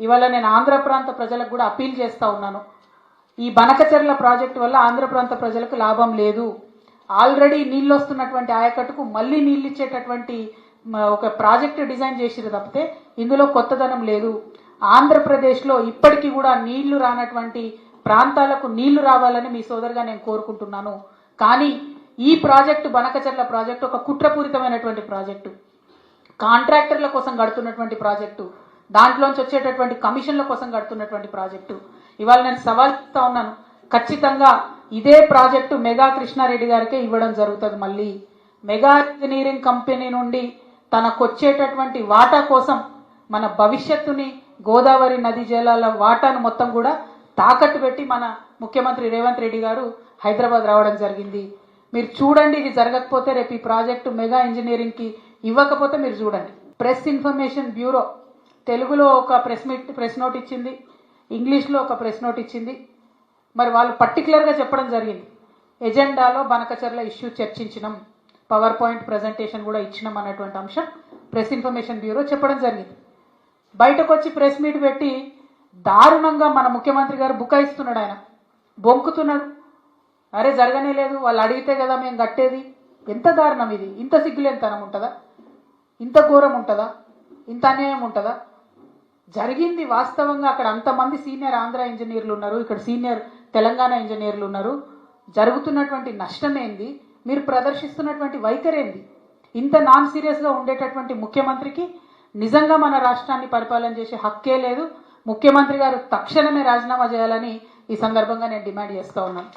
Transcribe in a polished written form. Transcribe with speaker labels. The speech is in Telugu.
Speaker 1: ఇవాళ నేను ఆంధ్ర ప్రాంత ప్రజలకు కూడా అపీల్ చేస్తా ఉన్నాను. ఈ బనకచెర్ల ప్రాజెక్టు వల్ల ఆంధ్ర ప్రాంత ప్రజలకు లాభం లేదు. ఆల్రెడీ నీళ్ళు వస్తున్నటువంటి ఆయకట్టుకు మళ్ళీ నీళ్ళు ఇచ్చేటటువంటి ఒక ప్రాజెక్టు డిజైన్ చేసిరు తప్పితే ఇందులో కొత్తదనం లేదు. ఆంధ్రప్రదేశ్లో ఇప్పటికీ కూడా నీళ్లు రానటువంటి ప్రాంతాలకు నీళ్లు రావాలని మీ సోదరుగా నేను కోరుకుంటున్నాను. కానీ ఈ ప్రాజెక్టు బనకచెర్ల ప్రాజెక్టు ఒక కుట్రపూరితమైనటువంటి ప్రాజెక్టు, కాంట్రాక్టర్ల కోసం కడుతున్నటువంటి ప్రాజెక్టు, దాంట్లోంచి వచ్చేటటువంటి కమిషన్ల కోసం కడుతున్నటువంటి ప్రాజెక్టు. ఇవాళ నేను సవాల్ చేస్తా ఉన్నాను, ఖచ్చితంగా ఇదే ప్రాజెక్టు మెగా కృష్ణారెడ్డి గారికే ఇవ్వడం జరుగుతుంది. మళ్ళీ మెగా ఇంజనీరింగ్ కంపెనీ నుండి తనకొచ్చేటటువంటి వాటా కోసం మన భవిష్యత్తుని, గోదావరి నది జలాల వాటాను మొత్తం కూడా తాకట్టు పెట్టి మన ముఖ్యమంత్రి రేవంత్ రెడ్డి గారు హైదరాబాద్ రావడం జరిగింది. మీరు చూడండి, ఇది జరగకపోతే రేపు ఈ ప్రాజెక్టు మెగా ఇంజనీరింగ్కి ఇవ్వకపోతే మీరు చూడండి. ప్రెస్ ఇన్ఫర్మేషన్ బ్యూరో తెలుగులో ఒక ప్రెస్ నోట్ ఇచ్చింది, ఇంగ్లీష్లో ఒక ప్రెస్ నోట్ ఇచ్చింది. మరి వాళ్ళు పర్టికులర్గా చెప్పడం జరిగింది, ఎజెండాలో బనకచెర్ల ఇష్యూ చర్చించినాం, పవర్ పాయింట్ ప్రజెంటేషన్ కూడా ఇచ్చినాం అన్నటువంటి అంశం ప్రెస్ ఇన్ఫర్మేషన్ బ్యూరో చెప్పడం జరిగింది. బయటకు వచ్చి ప్రెస్ మీట్ పెట్టి దారుణంగా మన ముఖ్యమంత్రి గారు బుకాయిస్తున్నాడు, ఆయన బొంకుతున్నాడు. అరే జరగనే లేదు, వాళ్ళు అడిగితే కదా మేము కట్టేది. ఎంత దారుణం ఇది! ఇంత సిగ్గులేనితనం ఉంటుందా? ఇంత ఘోరం ఉంటుందా? ఇంత అన్యాయం ఉంటుందా? జరిగింది వాస్తవంగా అక్కడ అంతమంది సీనియర్ ఆంధ్ర ఇంజనీర్లు ఉన్నారు, ఇక్కడ సీనియర్ తెలంగాణ ఇంజనీర్లు ఉన్నారు. జరుగుతున్నటువంటి నష్టమేంది, మీరు ప్రదర్శిస్తున్నటువంటి వైఖరేంది? ఇంత నాన్ సీరియస్గా ఉండేటటువంటి ముఖ్యమంత్రికి నిజంగా మన రాష్ట్రాన్ని పరిపాలన చేసే హక్కే లేదు. ముఖ్యమంత్రి గారు తక్షణమే రాజీనామా చేయాలని ఈ సందర్భంగా నేను డిమాండ్ చేస్తూ ఉన్నాను.